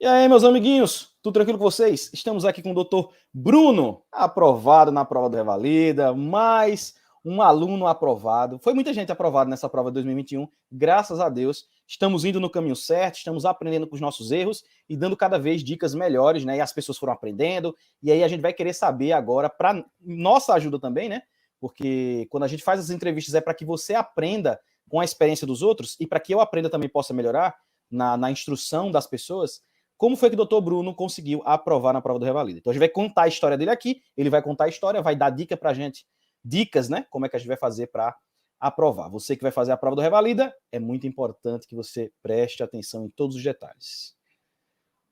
E aí, meus amiguinhos, tudo tranquilo com vocês? Estamos aqui com o doutor Bruno, aprovado na prova do Revalida, mais um aluno aprovado. Foi muita gente aprovada nessa prova de 2021, graças a Deus. Estamos indo no caminho certo, estamos aprendendo com os nossos erros e dando cada vez dicas melhores, né? E as pessoas foram aprendendo, e aí a gente vai querer saber agora, para nossa ajuda também, né? Porque quando a gente faz as entrevistas é para que você aprenda com a experiência dos outros e para que eu aprenda também possa melhorar na instrução das pessoas. Como foi que o doutor Bruno conseguiu aprovar na prova do Revalida? Então a gente vai contar a história dele aqui, ele vai contar a história, vai dar dica pra gente, dicas, né? Como é que a gente vai fazer para aprovar. Você que vai fazer a prova do Revalida, é muito importante que você preste atenção em todos os detalhes.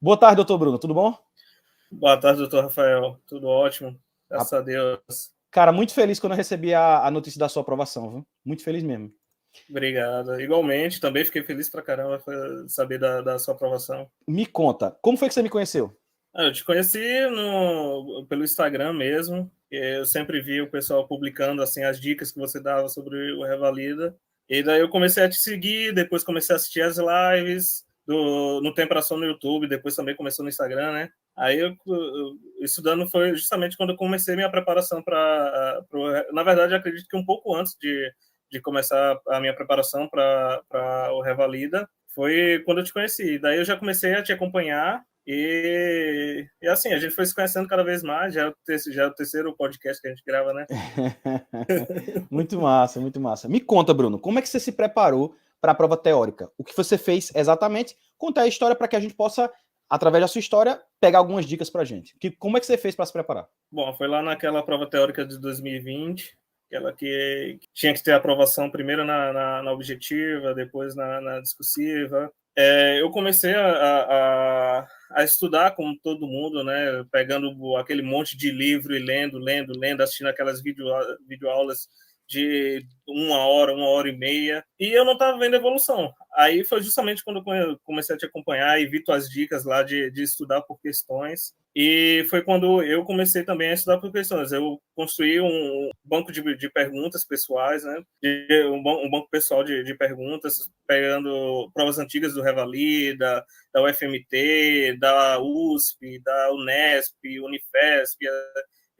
Boa tarde, doutor Bruno, tudo bom? Boa tarde, doutor Rafael. Tudo ótimo, graças a Deus. Cara, muito feliz quando eu recebi a notícia da sua aprovação, viu? Muito feliz mesmo. Obrigado. Igualmente, também fiquei feliz pra caramba saber da sua aprovação. Me conta, como foi que você me conheceu? Eu te conheci pelo Instagram mesmo. Eu sempre vi o pessoal publicando assim, as dicas que você dava sobre o Revalida. E daí eu comecei a te seguir, depois comecei a assistir as lives no Tempração no YouTube, depois também começou no Instagram, né? Aí estudando foi justamente quando eu comecei minha preparação para... Na verdade, acredito que um pouco antes de começar a minha preparação para o Revalida, foi quando eu te conheci. Daí eu já comecei a te acompanhar e assim, a gente foi se conhecendo cada vez mais, já é o terceiro podcast que a gente grava, né? Muito massa, muito massa. Me conta, Bruno, como é que você se preparou para a prova teórica? O que você fez exatamente? Conta a história para que a gente possa, através da sua história, pegar algumas dicas para a gente. Como é que você fez para se preparar? Bom, foi lá naquela prova teórica de 2020, aquela que tinha que ter aprovação primeiro na objetiva, depois na discursiva. Eu comecei a estudar como todo mundo, né? Pegando aquele monte de livro e lendo, assistindo aquelas videoaulas de uma hora e meia, e eu não estava vendo evolução. Aí foi justamente quando eu comecei a te acompanhar e vi tuas dicas lá de estudar por questões. E foi quando eu comecei também a estudar por questões. Eu construí um banco de perguntas pessoais, né? Um banco pessoal de perguntas, pegando provas antigas do Revalida, da UFMT, da USP, da Unesp, Unifesp,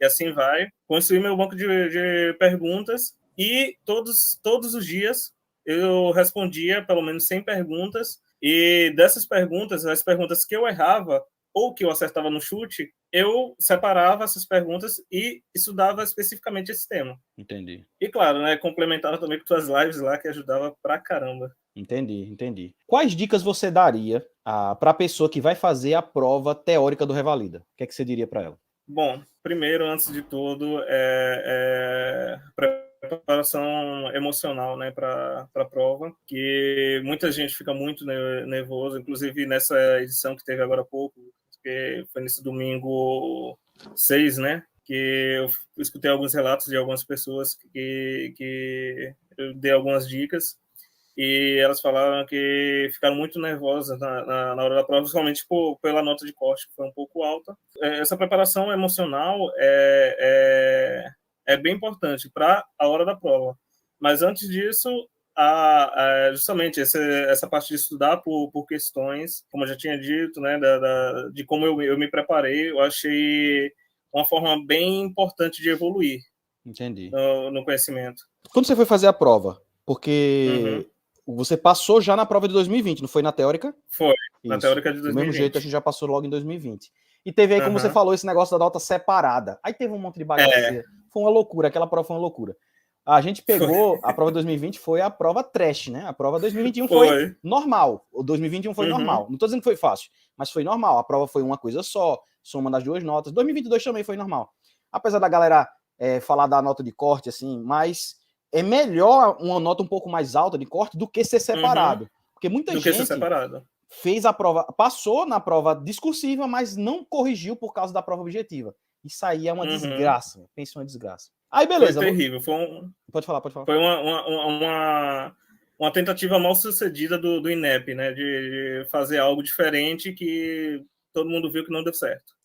e assim vai. Construí meu banco de perguntas e todos os dias eu respondia pelo menos 100 perguntas, e dessas perguntas, as perguntas que eu errava ou que eu acertava no chute, eu separava essas perguntas e estudava especificamente esse tema. Entendi. E claro, né, complementava também com suas lives lá, que ajudava pra caramba. Entendi. Quais dicas você daria para a pessoa que vai fazer a prova teórica do Revalida? O que é que você diria para ela? Bom, primeiro, antes de tudo, preparação emocional, né, para a prova, que muita gente fica muito nervoso, inclusive nessa edição que teve agora há pouco, que foi nesse domingo 6, né, que eu escutei alguns relatos de algumas pessoas que eu dei algumas dicas, e elas falaram que ficaram muito nervosas na hora da prova, principalmente pela nota de corte, que foi um pouco alta. Essa preparação emocional é bem importante para a hora da prova. Mas antes disso, justamente essa parte de estudar por questões, como eu já tinha dito, né, de como eu me preparei, eu achei uma forma bem importante de evoluir. Entendi. No conhecimento. Quando você foi fazer a prova, porque Uhum. você passou já na prova de 2020, não foi na teórica? Foi, na Isso. teórica de Do mesmo jeito, a 2020. gente já passou logo em 2020. E teve aí, como você falou, esse negócio da nota separada. Aí teve um monte de bagaceira. Foi uma loucura, aquela prova foi uma loucura. A gente pegou, a prova de 2020 foi a prova trash, né? A prova de 2021 foi normal. O 2021 foi normal. Não tô dizendo que foi fácil, mas foi normal. A prova foi uma coisa só, soma das duas notas. 2022 também foi normal. Apesar da galera falar da nota de corte, assim, mas é melhor uma nota um pouco mais alta de corte do que ser separado. Porque muita gente fez a prova, passou na prova discursiva, mas não corrigiu por causa da prova objetiva. Isso aí é uma desgraça. Pensa uma desgraça. Aí, beleza. Foi terrível. Pode falar. Foi uma tentativa mal sucedida do INEP, né? De fazer algo diferente que todo mundo viu que não deu certo.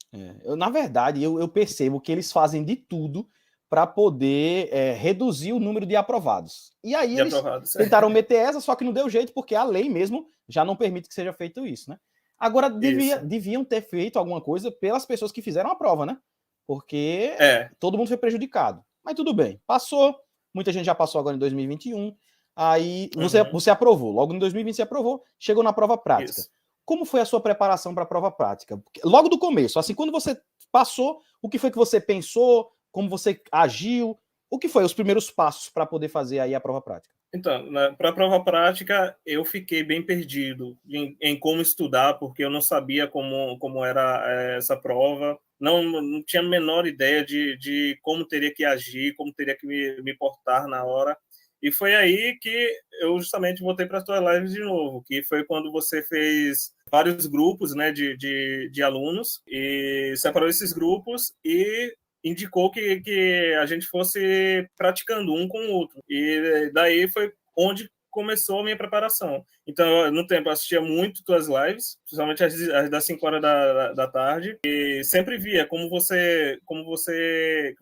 Na verdade, eu percebo que eles fazem de tudo para poder reduzir o número de aprovados. E aí eles tentaram meter essa, só que não deu jeito, porque a lei mesmo já não permite que seja feito isso, né? Agora, deviam ter feito alguma coisa pelas pessoas que fizeram a prova, né? Porque todo mundo foi prejudicado. Mas tudo bem, passou. Muita gente já passou agora em 2021. Aí você aprovou. Logo em 2020 você aprovou, chegou na prova prática. Isso. Como foi a sua preparação para a prova prática? Logo do começo, assim, quando você passou, o que foi que você pensou? Como você agiu? O que foi os primeiros passos para poder fazer aí a prova prática? Então, para a prova prática, eu fiquei bem perdido em como estudar, porque eu não sabia como era essa prova. Não tinha a menor ideia de como teria que agir, como teria que me portar na hora. E foi aí que eu justamente voltei para as tuas lives de novo, que foi quando você fez vários grupos, né, de alunos, e separou esses grupos e indicou que a gente fosse praticando um com o outro. E daí foi onde começou a minha preparação. Então, no tempo, eu assistia muito tuas lives, principalmente as das 5 horas da tarde, e sempre via como você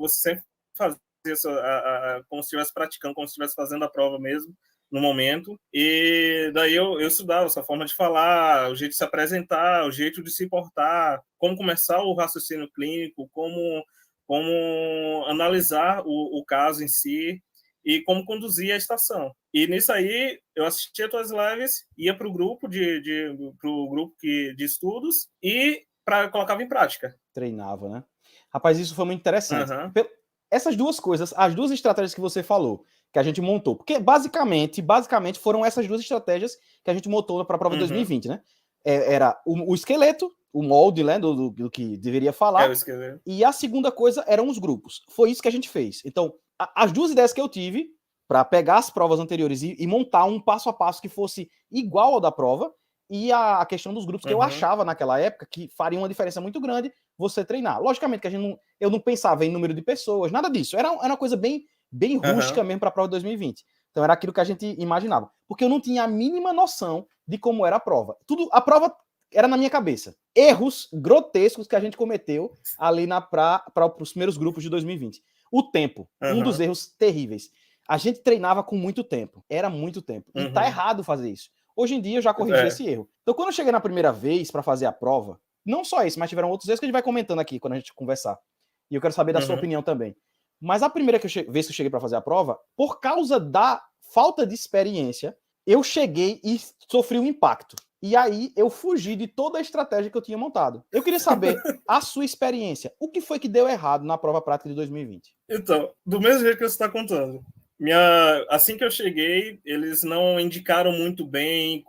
sempre fazia isso, como se estivesse praticando, como se estivesse fazendo a prova mesmo, no momento. E daí eu estudava essa forma de falar, o jeito de se apresentar, o jeito de se portar, como começar o raciocínio clínico, como analisar o caso em si e como conduzir a estação. E nisso aí, eu assistia tuas lives, ia para o grupo de estudos e colocava em prática. Treinava, né? Rapaz, isso foi muito interessante. Essas duas coisas, as duas estratégias que você falou, que a gente montou, porque basicamente foram essas duas estratégias que a gente montou para a prova 2020, né? Era o esqueleto, o molde, né, do que deveria falar, e a segunda coisa eram os grupos. Foi isso que a gente fez. Então, as duas ideias que eu tive para pegar as provas anteriores e montar um passo a passo que fosse igual ao da prova, e a questão dos grupos que eu achava naquela época que faria uma diferença muito grande você treinar. Logicamente que eu não pensava em número de pessoas, nada disso. Era uma coisa bem rústica mesmo para a prova de 2020. Então era aquilo que a gente imaginava. Porque eu não tinha a mínima noção de como era a prova. A prova era na minha cabeça. Erros grotescos que a gente cometeu ali para os primeiros grupos de 2020. O tempo, um dos erros terríveis. A gente treinava com muito tempo. Era muito tempo. E tá errado fazer isso. Hoje em dia eu já corrigi esse erro. Então quando eu cheguei na primeira vez para fazer a prova, não só esse, mas tiveram outros erros que a gente vai comentando aqui quando a gente conversar. E eu quero saber da sua opinião também. Mas a primeira vez que eu cheguei para fazer a prova, por causa da falta de experiência, eu cheguei e sofri um impacto. E aí eu fugi de toda a estratégia que eu tinha montado. Eu queria saber a sua experiência. O que foi que deu errado na prova prática de 2020? Então, do mesmo jeito que você está contando. Assim que eu cheguei, eles não indicaram muito bem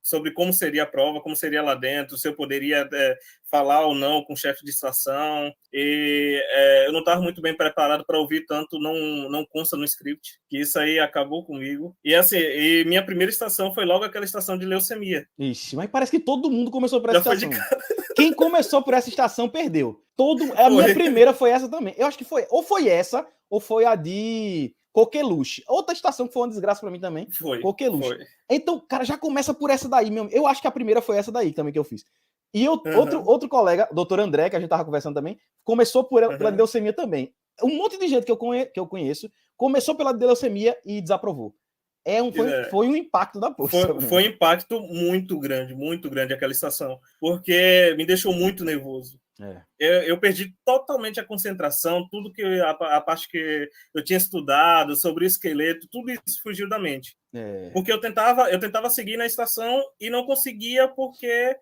sobre como seria a prova, como seria lá dentro, se eu poderia falar ou não com o chefe de estação. E eu não estava muito bem preparado para ouvir tanto, não consta no script, que isso aí acabou comigo. E assim, minha primeira estação foi logo aquela estação de leucemia. Ixi, mas parece que todo mundo começou por essa estação. Quem começou por essa estação perdeu. A minha primeira foi essa também. Eu acho que ou foi essa, ou foi a de Coqueluche. Outra estação que foi uma desgraça pra mim também. Coqueluche. Então, cara, já começa por essa daí mesmo. Eu acho que a primeira foi essa daí também que eu fiz. E outro colega, doutor André, que a gente tava conversando também, começou pela leucemia também. Um monte de gente que eu conheço começou pela leucemia e desaprovou. Foi um impacto da poxa. Foi um impacto muito grande aquela estação, porque me deixou muito nervoso. Eu perdi totalmente a concentração, tudo que a parte que eu tinha estudado sobre o esqueleto, tudo isso fugiu da mente. Porque eu tentava seguir na estação e não conseguia porque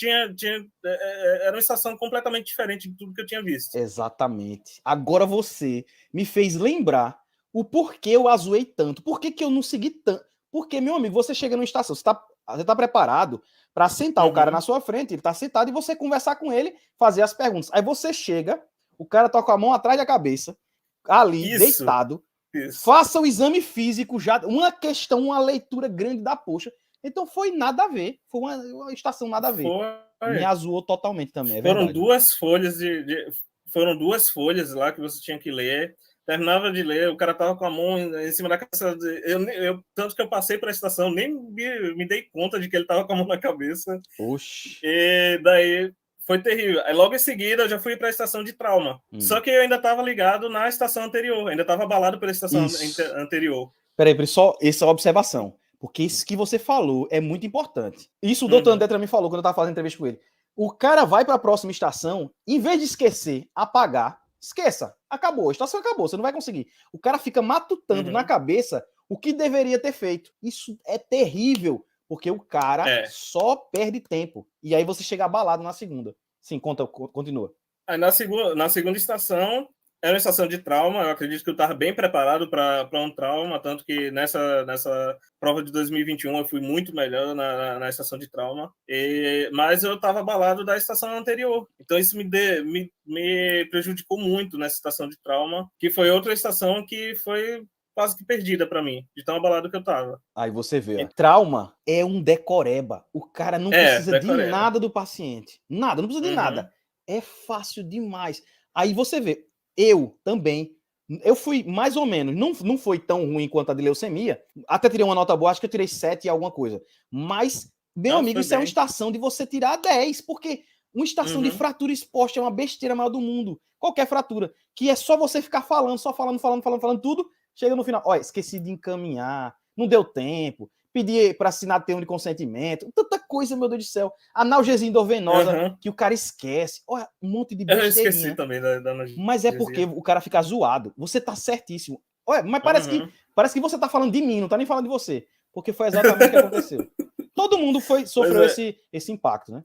era uma estação completamente diferente de tudo que eu tinha visto. Exatamente. Agora você me fez lembrar o porquê eu azuei tanto. Por que eu não segui tanto? Porque, meu amigo, você chega numa estação, você tá preparado para sentar o cara na sua frente, ele tá sentado e você conversar com ele, fazer as perguntas. Aí você chega, o cara tá com a mão atrás da cabeça, ali, deitado, faça o exame físico, já uma leitura grande da poxa. Então foi nada a ver, foi uma estação nada a ver. Me azuou totalmente também, é verdade. Foram duas folhas lá que você tinha que ler. Terminava de ler, o cara tava com a mão em cima da cabeça. Tanto que eu passei para a estação, nem me dei conta de que ele tava com a mão na cabeça. Oxi. E daí foi terrível. Aí logo em seguida eu já fui para a estação de trauma. Só que eu ainda estava ligado na estação anterior, ainda estava abalado pela estação anterior. Peraí, só essa observação. Porque isso que você falou é muito importante. Isso o doutor André também falou quando eu estava fazendo entrevista com ele. O cara vai para a próxima estação, em vez de esquecer, apagar, esqueça, acabou, a estação acabou, você não vai conseguir. O cara fica matutando na cabeça o que deveria ter feito. Isso é terrível, porque o cara só perde tempo. E aí você chega abalado na segunda. Sim, continua. Aí na segunda estação, era uma estação de trauma. Eu acredito que eu estava bem preparado para um trauma, tanto que nessa prova de 2021 eu fui muito melhor na estação de trauma. Mas eu estava abalado da estação anterior. Então isso me prejudicou muito nessa estação de trauma, que foi outra estação que foi quase que perdida para mim, de tão abalado que eu tava. Aí você vê, ó. Trauma é um decoreba. O cara não precisa de nada do paciente. Nada, não precisa de nada. É fácil demais. Aí você vê, eu também, eu fui mais ou menos, não foi tão ruim quanto a de leucemia, até tirei uma nota boa, acho que eu tirei 7 e alguma coisa. Mas, meu amigo, isso é uma estação de você tirar 10, porque uma estação de fratura exposta é uma besteira maior do mundo. Qualquer fratura, que é só você ficar falando, só falando tudo. Chega no final, olha, esqueci de encaminhar, não deu tempo, pedi para assinar termo de consentimento, tanta coisa, meu Deus do céu. Analgesia endovenosa, que o cara esquece. Olha, um monte de besteirinha. Eu esqueci também da analgesia. Mas é porque o cara fica zoado. Você tá certíssimo. Olha, mas parece que você tá falando de mim, não tá nem falando de você. Porque foi exatamente o que aconteceu. Todo mundo sofreu esse impacto, né?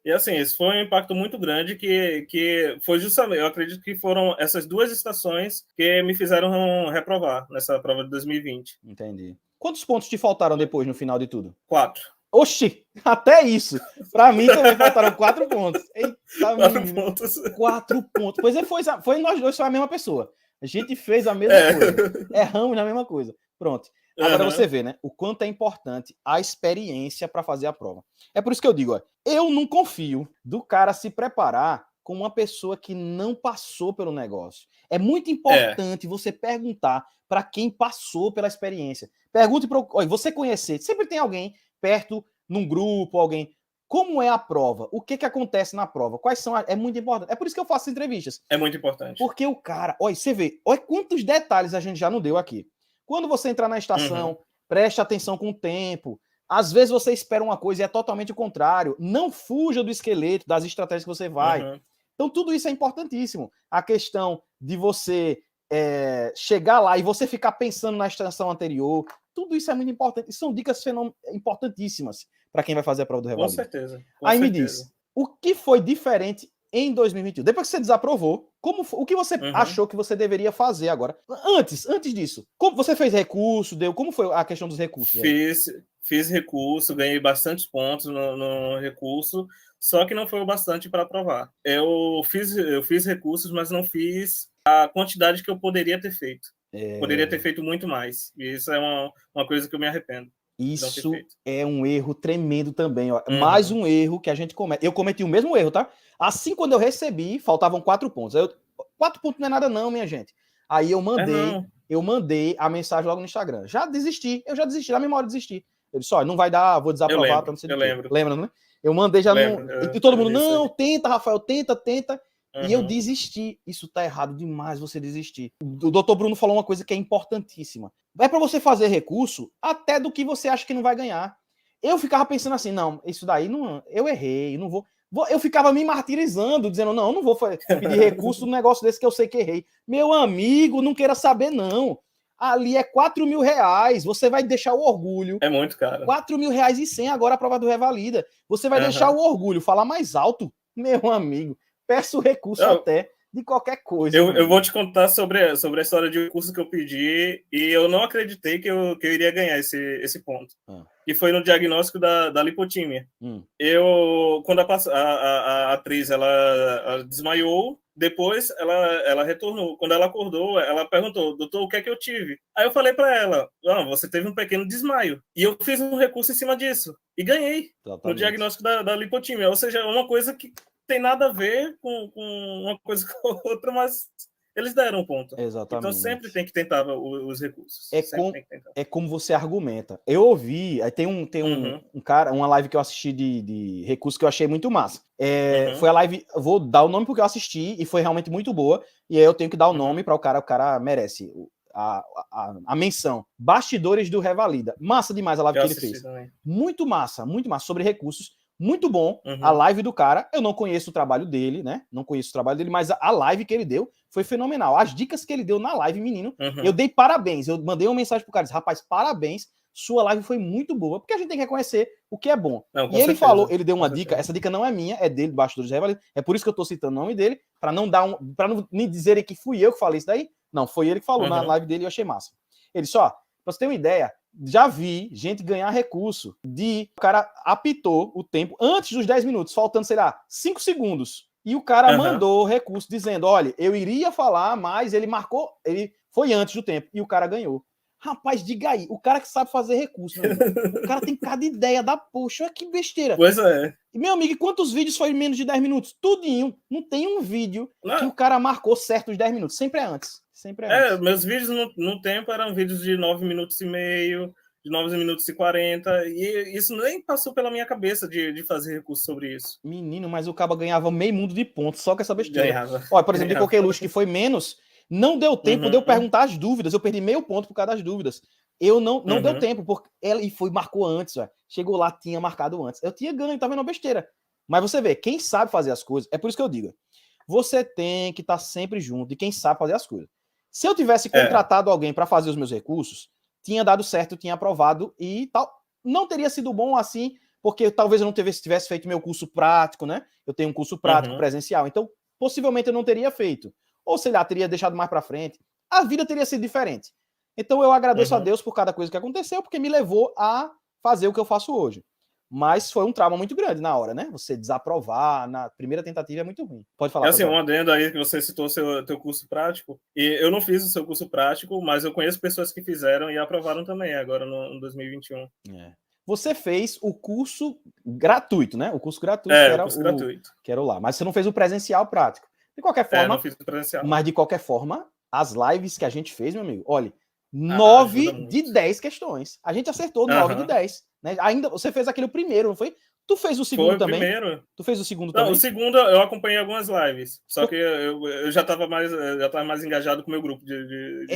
E assim, esse foi um impacto muito grande que foi justamente, eu acredito que foram essas duas estações que me fizeram reprovar nessa prova de 2020. Entendi. Quantos pontos te faltaram depois, no final de tudo? 4. Oxi, até isso. Pra mim também faltaram 4 pontos. Eita, 4 pontos. 4 pontos. Pois foi nós dois, foi a mesma pessoa. A gente fez a mesma coisa. Erramos na mesma coisa. Pronto. Agora você vê, né? O quanto é importante a experiência para fazer a prova. É por isso que eu digo, ó, eu não confio do cara se preparar com uma pessoa que não passou pelo negócio. É muito importante você perguntar para quem passou pela experiência. Pergunte para você conhecer. Sempre tem alguém perto, num grupo, alguém. Como é a prova? O que acontece na prova? Quais são? É muito importante. É por isso que eu faço entrevistas. É muito importante. Porque o cara, olha, você vê, olha quantos detalhes a gente já não deu aqui. Quando você entrar na estação, preste atenção com o tempo. Às vezes você espera uma coisa e é totalmente o contrário. Não fuja do esqueleto, das estratégias que você vai. Então, tudo isso é importantíssimo. A questão de você chegar lá e você ficar pensando na estação anterior, tudo isso é muito importante. E são dicas importantíssimas para quem vai fazer a prova do Revalida. Com certeza. Aí me diz, o que foi diferente em 2021? Depois que você desaprovou, o que você achou que você deveria fazer agora? Antes disso, como você fez recurso? Como foi a questão dos recursos? Fiz recurso, ganhei bastante pontos no recurso, só que não foi o bastante para aprovar. Eu fiz recursos, mas não fiz a quantidade que eu poderia ter feito. Poderia ter feito muito mais. E isso é uma coisa que eu me arrependo. Isso é um erro tremendo também. Ó. Mais um erro que a gente comete. Eu cometi o mesmo erro, tá? Assim, quando eu recebi, faltavam 4 pontos. 4 pontos não é nada não, minha gente. Aí eu mandei a mensagem logo no Instagram. Eu já desisti, na mesma hora desisti. Eu disse, olha, não vai dar, vou desaprovar. Eu lembro. Lembra, né? Eu mandei já e todo mundo, não, tenta, Rafael, tenta. E eu desisti. Isso tá errado demais, você desistir. O doutor Bruno falou uma coisa que é importantíssima. É para você fazer recurso até do que você acha que não vai ganhar. Eu ficava pensando assim, não, isso daí não, eu errei, não vou. Eu ficava me martirizando, dizendo, não vou pedir recurso num negócio desse que eu sei que errei. Meu amigo, não queira saber, não. Ali é R$4.000, você vai deixar o orgulho. É muito caro. R$4.100 agora a prova do Revalida. Você vai deixar o orgulho falar mais alto, meu amigo. Peço recurso até de qualquer coisa. Eu vou te contar sobre a história de recurso que eu pedi e eu não acreditei que eu iria ganhar esse ponto. Que foi no diagnóstico da lipotímia. Quando a atriz ela desmaiou, depois ela retornou. Quando ela acordou, ela perguntou, doutor, o que é que eu tive? Aí eu falei para ela, você teve um pequeno desmaio. E eu fiz um recurso em cima disso. E ganhei no diagnóstico da lipotímia. Ou seja, uma coisa que tem nada a ver com uma coisa com a outra, mas eles deram um ponto. Exatamente. Então sempre tem que tentar os recursos. É como você argumenta. Eu ouvi, aí tem um cara, uma live que eu assisti de recurso que eu achei muito massa. Foi a live, vou dar o nome porque eu assisti e foi realmente muito boa, e aí eu tenho que dar o nome para o cara merece. a menção. Bastidores do Revalida. Massa demais a live que ele fez. Também. Muito massa, sobre recursos. Muito bom a live do cara. Eu não conheço o trabalho dele, né? Não conheço o trabalho dele, mas a live que ele deu foi fenomenal. As dicas que ele deu na live, menino, eu dei parabéns. Eu mandei uma mensagem pro cara, disse, rapaz, parabéns. Sua live foi muito boa, porque a gente tem que reconhecer o que é bom. Não, e ele falou, ele deu uma dica, essa dica não é minha, é dele, Bastidores do Revalida. É por isso que eu tô citando o nome dele, para não me dizerem que fui eu que falei isso daí. Não, foi ele que falou na live dele e eu achei massa. Ele só, pra você ter uma ideia, já vi gente ganhar recurso o cara apitou o tempo antes dos 10 minutos, faltando, sei lá, 5 segundos. E o cara mandou recurso dizendo, olha, eu iria falar, mas ele foi antes do tempo. E o cara ganhou. Rapaz, diga aí, o cara que sabe fazer recurso, meu amigo. O cara tem cada ideia da poxa, que besteira. Pois é. E, meu amigo, quantos vídeos foi em menos de 10 minutos? Tudinho. Não tem um vídeo que o cara marcou certo os 10 minutos. Sempre é antes. Meus vídeos no tempo eram vídeos de 9 minutos e meio, de 9 minutos e 40, e isso nem passou pela minha cabeça de fazer recurso sobre isso. Menino, mas o cara ganhava meio mundo de pontos só com essa besteira. Ganhava. Olha, por exemplo, de qualquer luxo que foi menos, não deu tempo de eu perguntar as dúvidas. Eu perdi meio ponto por causa das dúvidas. Eu não deu tempo, porque ela marcou antes, véio. Chegou lá, tinha marcado antes. Eu tinha ganho, tá vendo uma besteira. Mas você vê, quem sabe fazer as coisas, é por isso que eu digo, você tem que estar sempre junto de quem sabe fazer as coisas. Se eu tivesse contratado alguém para fazer os meus recursos, tinha dado certo, tinha aprovado e tal. Não teria sido bom assim, porque talvez eu não tivesse feito meu curso prático, né? Eu tenho um curso prático presencial, então possivelmente eu não teria feito. Ou sei lá, teria deixado mais para frente. A vida teria sido diferente. Então eu agradeço a Deus por cada coisa que aconteceu, porque me levou a fazer o que eu faço hoje. Mas foi um trauma muito grande na hora, né? Você desaprovar na primeira tentativa é muito ruim. Pode falar. Um adendo aí que você citou teu curso prático. E eu não fiz o seu curso prático, mas eu conheço pessoas que fizeram e aprovaram também agora no 2021. Você fez o curso gratuito, né? O curso gratuito, que era o lá. Mas você não fez o presencial prático. De qualquer forma, não fiz o presencial. Mas de qualquer forma, as lives que a gente fez, meu amigo, olha, 9 de 10 questões. A gente acertou 9 de 10. Né? Ainda você fez aquele primeiro, não foi? Tu fez o segundo também? Primeiro. Tu fez o segundo também? Não, o segundo eu acompanhei algumas lives. Só que eu já estava mais engajado com o meu grupo de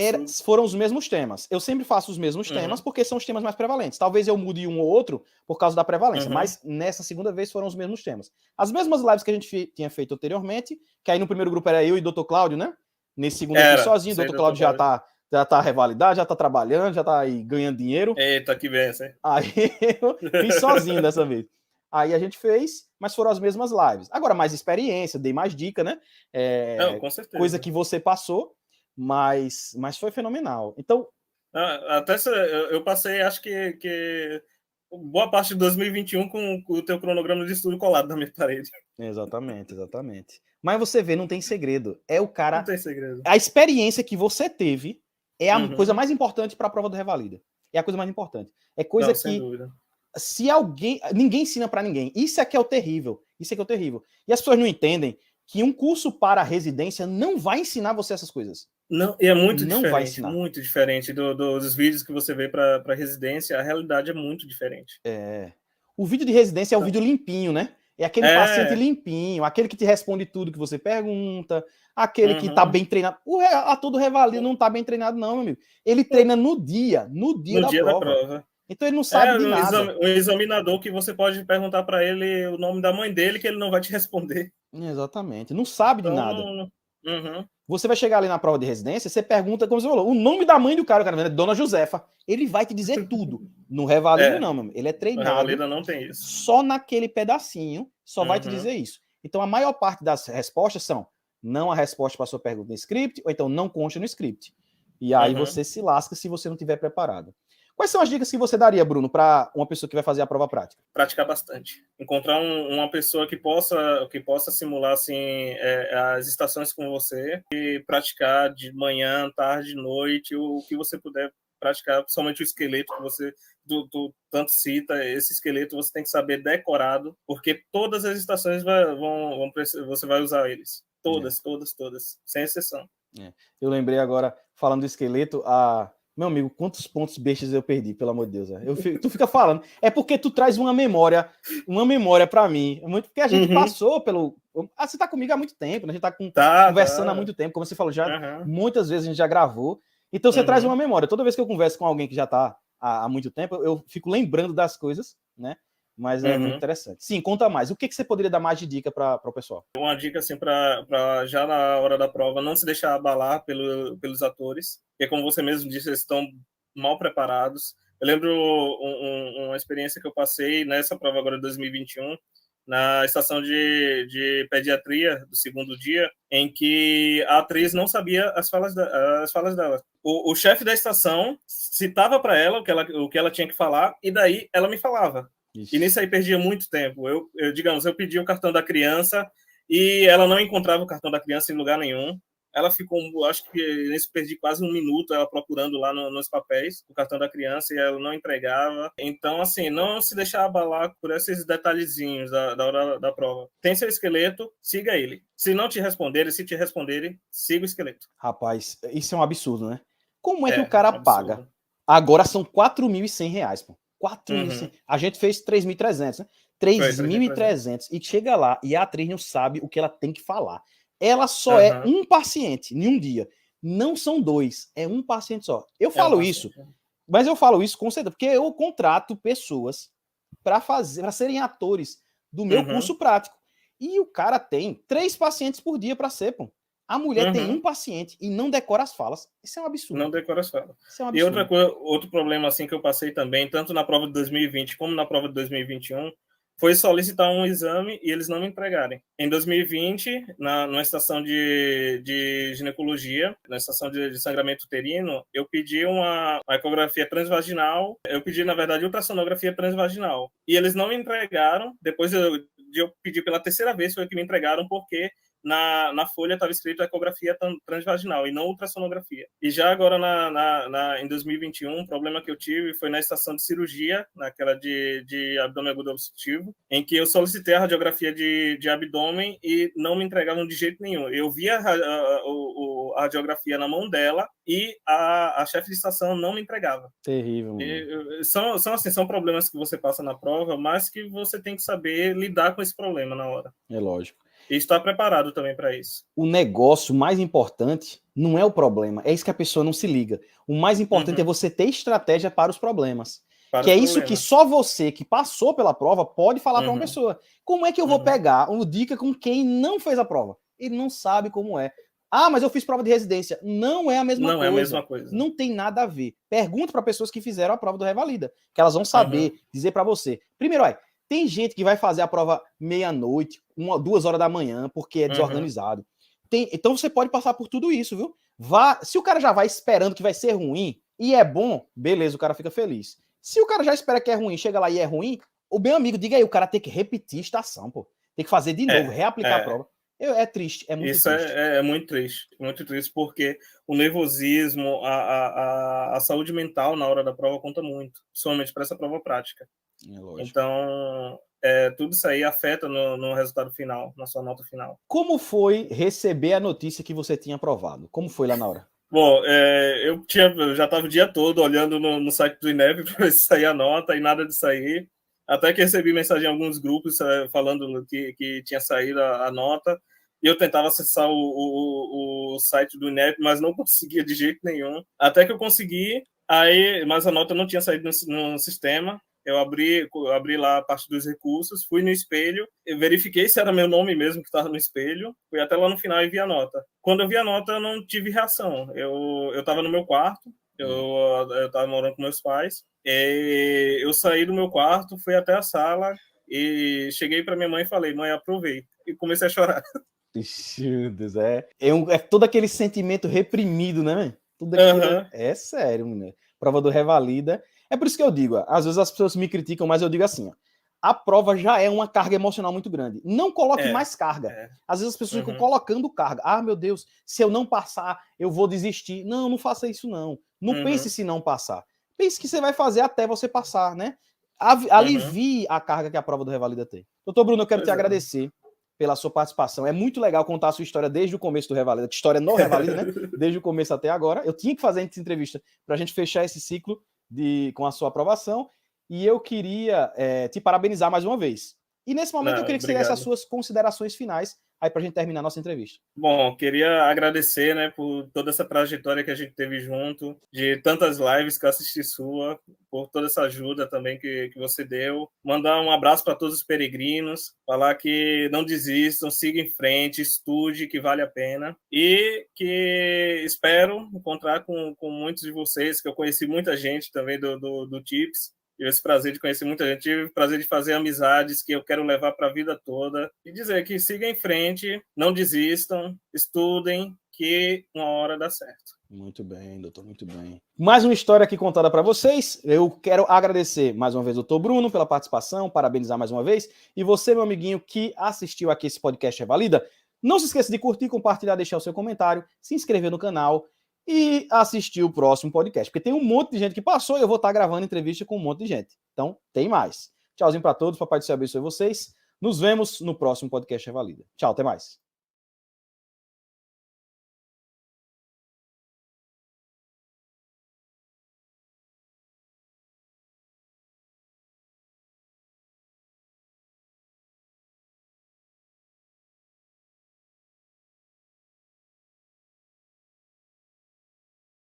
foram os mesmos temas. Eu sempre faço os mesmos temas porque são os temas mais prevalentes. Talvez eu mude um ou outro por causa da prevalência, mas nessa segunda vez foram os mesmos temas. As mesmas lives que a gente tinha feito anteriormente, que aí no primeiro grupo era eu e o Dr. Cláudio, né? Nesse segundo eu fiz sozinho, o Dr. Cláudio já tá revalidado, já tá trabalhando, já tá aí ganhando dinheiro. Eita, que benção. Aí eu fiz sozinho dessa vez. Aí a gente fez, mas foram as mesmas lives. Agora, mais experiência, dei mais dica, né? Com certeza. Coisa que você passou, mas foi fenomenal. Então... Até eu passei, acho que boa parte de 2021 com o teu cronograma de estudo colado na minha parede. Exatamente. Mas você vê, não tem segredo. É o cara... Não tem segredo. A experiência que você teve é a coisa mais importante para a prova do Revalida. É a coisa mais importante. É coisa que... Sem dúvida. Se alguém... Ninguém ensina para ninguém. Isso é que é o terrível. E as pessoas não entendem que um curso para residência não vai ensinar você essas coisas. Não, e é muito diferente dos vídeos que você vê para residência. A realidade é muito diferente. O vídeo de residência é o vídeo limpinho, né? É aquele paciente limpinho, aquele que te responde tudo que você pergunta, aquele que tá bem treinado. O ator do Revalida não tá bem treinado, não, meu amigo. Ele treina no dia da prova. Então ele não sabe de nada. Um examinador que você pode perguntar para ele o nome da mãe dele, que ele não vai te responder. Exatamente. Não sabe de nada. Você vai chegar ali na prova de residência, você pergunta, como você falou, o nome da mãe do cara, é Dona Josefa. Ele vai te dizer tudo. No Revalida, não, meu amigo. Ele é treinado. No Revalida não tem isso. Só naquele pedacinho, só vai te dizer isso. Então a maior parte das respostas são não a resposta para a sua pergunta no script, ou então não consta no script. E aí você se lasca se você não estiver preparado. Quais são as dicas que você daria, Bruno, para uma pessoa que vai fazer a prova prática? Praticar bastante. Encontrar uma pessoa que possa simular assim, as estações com você e praticar de manhã, tarde, noite, o que você puder praticar, principalmente o esqueleto que você tanto cita. Esse esqueleto você tem que saber decorado, porque todas as estações você vai usar eles. Todas, sem exceção. Eu lembrei agora, falando do esqueleto, meu amigo, quantos pontos bestas eu perdi, pelo amor de Deus. Tu fica falando. É porque tu traz uma memória pra mim. Muito porque a gente passou pelo... Você tá comigo há muito tempo, né? A gente tá conversando há muito tempo. Como você falou, já muitas vezes a gente já gravou. Então você traz uma memória. Toda vez que eu converso com alguém que já está há muito tempo, eu fico lembrando das coisas, né? Mas é muito interessante. Sim, conta mais. O que você poderia dar mais de dica para o pessoal? Uma dica, assim, para já na hora da prova, não se deixar abalar pelos atores, porque, como você mesmo disse, eles estão mal preparados. Eu lembro uma experiência que eu passei nessa prova agora de 2021, na estação de pediatria do segundo dia, em que a atriz não sabia as falas dela. O chefe da estação citava para ela o que ela tinha que falar, e daí ela me falava. Ixi. E nisso aí perdia muito tempo. Digamos, eu pedi o cartão da criança e ela não encontrava o cartão da criança em lugar nenhum. Ela ficou, acho que nisso perdi quase um minuto ela procurando lá nos papéis o cartão da criança e ela não entregava. Então, assim, não se deixar abalar por esses detalhezinhos da hora da prova. Tem seu esqueleto, siga ele. Se não te responderem, se te responderem, siga o esqueleto. Rapaz, isso é um absurdo, né? Como é que o cara paga? Agora são R$4.100, pô. 4.100. A gente fez 3.300, né? 3.300 e chega lá e a atriz não sabe o que ela tem que falar. Ela só é um paciente em um dia. Não são dois, é um paciente só. Eu falo isso, mas eu falo isso com certeza, porque eu contrato pessoas para serem atores do meu curso prático. E o cara tem 3 pacientes por dia para ser, pô. A mulher tem um paciente e não decora as falas. Isso é um absurdo. Não decora as falas. Isso é um absurdo. E outro problema assim que eu passei também, tanto na prova de 2020 como na prova de 2021, foi solicitar um exame e eles não me entregarem. Em 2020, numa estação de ginecologia, na estação de sangramento uterino, eu pedi uma ecografia transvaginal, eu pedi, na verdade, ultrassonografia transvaginal. E eles não me entregaram, depois de eu pedir pela terceira vez, foi que me entregaram, porque na folha estava escrito ecografia transvaginal e não ultrassonografia. E já agora, em 2021, o problema que eu tive foi na estação de cirurgia, naquela de abdômen agudo obstrutivo, em que eu solicitei a radiografia de abdômen e não me entregavam de jeito nenhum. Eu via a radiografia na mão dela e a chefe de estação não me entregava. Terrível. São problemas que você passa na prova, mas que você tem que saber lidar com esse problema na hora. É lógico. E estar preparado também para isso. O negócio mais importante não é o problema, é isso que a pessoa não se liga. O mais importante é você ter estratégia para os problemas. Que é isso que só você que passou pela prova pode falar para uma pessoa. Como é que eu vou pegar uma dica com quem não fez a prova? Ele não sabe como é. Ah, mas eu fiz prova de residência. Não é a mesma coisa. Não é a mesma coisa. Não tem nada a ver. Pergunta para pessoas que fizeram a prova do Revalida, que elas vão saber dizer para você. Primeiro, tem gente que vai fazer a prova meia-noite, 2 horas da manhã, porque é desorganizado. Então você pode passar por tudo isso, viu? Se o cara já vai esperando que vai ser ruim e é bom, beleza, o cara fica feliz. Se o cara já espera que é ruim, chega lá e é ruim, o meu amigo, diga aí, o cara tem que repetir a estação, pô. Tem que fazer de novo, reaplicar a prova. É triste, é muito isso triste. É muito triste, porque o nervosismo, a saúde mental na hora da prova conta muito, principalmente para essa prova prática. Então, tudo isso aí afeta no resultado final, na sua nota final. Como foi receber a notícia que você tinha aprovado? Como foi lá na hora? Bom, eu já estava o dia todo olhando no site do INEP para ver se saía a nota e nada de sair. Até que recebi mensagem em alguns grupos falando que tinha saído a nota. E eu tentava acessar o site do INEP, mas não conseguia de jeito nenhum. Até que eu consegui, mas a nota não tinha saído no sistema. Eu abri lá a parte dos recursos, fui no espelho, eu verifiquei se era meu nome mesmo que estava no espelho, fui até lá no final e vi a nota. Quando eu vi a nota, eu não tive reação. Eu estava no meu quarto, eu estava morando com meus pais, e eu saí do meu quarto, fui até a sala e cheguei para minha mãe e falei, mãe, aprovei. E comecei a chorar. Meu Deus, é todo aquele sentimento reprimido, né? Tudo aquilo, é sério, mulher. Prova do Revalida. É por isso que eu digo, às vezes as pessoas me criticam, mas eu digo assim, a prova já é uma carga emocional muito grande. Não coloque mais carga. Às vezes as pessoas ficam colocando carga. Ah, meu Deus, se eu não passar, eu vou desistir. Não faça isso não. Não pense se não passar. Pense que você vai fazer até você passar, né? Alivie a carga que a prova do Revalida tem. Doutor Bruno, eu quero te agradecer pela sua participação. É muito legal contar a sua história desde o começo do Revalida. História no Revalida, né? Desde o começo até agora. Eu tinha que fazer essa entrevista para a gente fechar esse ciclo com a sua aprovação, e eu queria te parabenizar mais uma vez. E nesse momento eu queria que você desse as suas considerações finais aí para a gente terminar a nossa entrevista. Bom, queria agradecer, né, por toda essa trajetória que a gente teve junto, de tantas lives que eu assisti sua, por toda essa ajuda também que você deu. Mandar um abraço para todos os peregrinos, falar que não desistam, siga em frente, estude, que vale a pena. E que espero encontrar com muitos de vocês, que eu conheci muita gente também do TIPS. Tive esse prazer de conhecer muita gente, tive o prazer de fazer amizades que eu quero levar para a vida toda. E dizer que sigam em frente, não desistam, estudem, que uma hora dá certo. Muito bem, doutor, muito bem. Mais uma história aqui contada para vocês. Eu quero agradecer mais uma vez ao doutor Bruno pela participação, parabenizar mais uma vez. E você, meu amiguinho, que assistiu aqui esse podcast Revalida, não se esqueça de curtir, compartilhar, deixar o seu comentário, se inscrever no canal e assistir o próximo podcast, porque tem um monte de gente que passou e eu vou estar gravando entrevista com um monte de gente. Então, tem mais. Tchauzinho para todos, papai do céu abençoe vocês. Nos vemos no próximo podcast Revalida. Tchau, até mais.